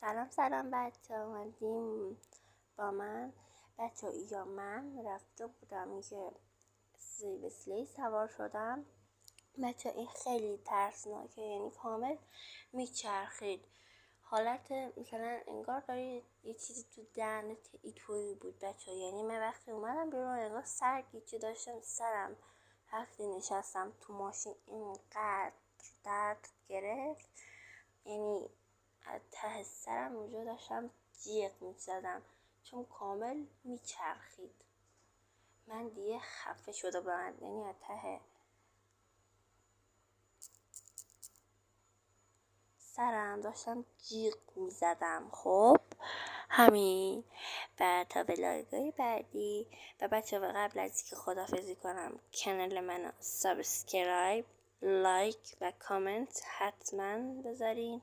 سلام بچه اومدیم با من بچه یا من رفته بودم که سیبسلی سوار شدم. بچه این خیلی ترسناکه، یعنی کامل میچرخید، حالت مثلا انگار داری یه چیزی تو دهنت، اینطوری بود بچه. یعنی من وقتی اومدم بیرون انگار سرگیچه داشتم، سرم وقتی نشستم تو ماشین اینقدر درد گرفت، یعنی از ته سرم اونجا داشتم جیغ میزدم چون کامل میچرخید. من دیگه خفه شده بودم، یعنی از ته سرم داشتم جیغ میزدم. خب همین. و تا ولاگای بعدی و بچه قبل از که خدافزی کنم کانال منو سابسکرایب، لایک و کامنت حتما بذارین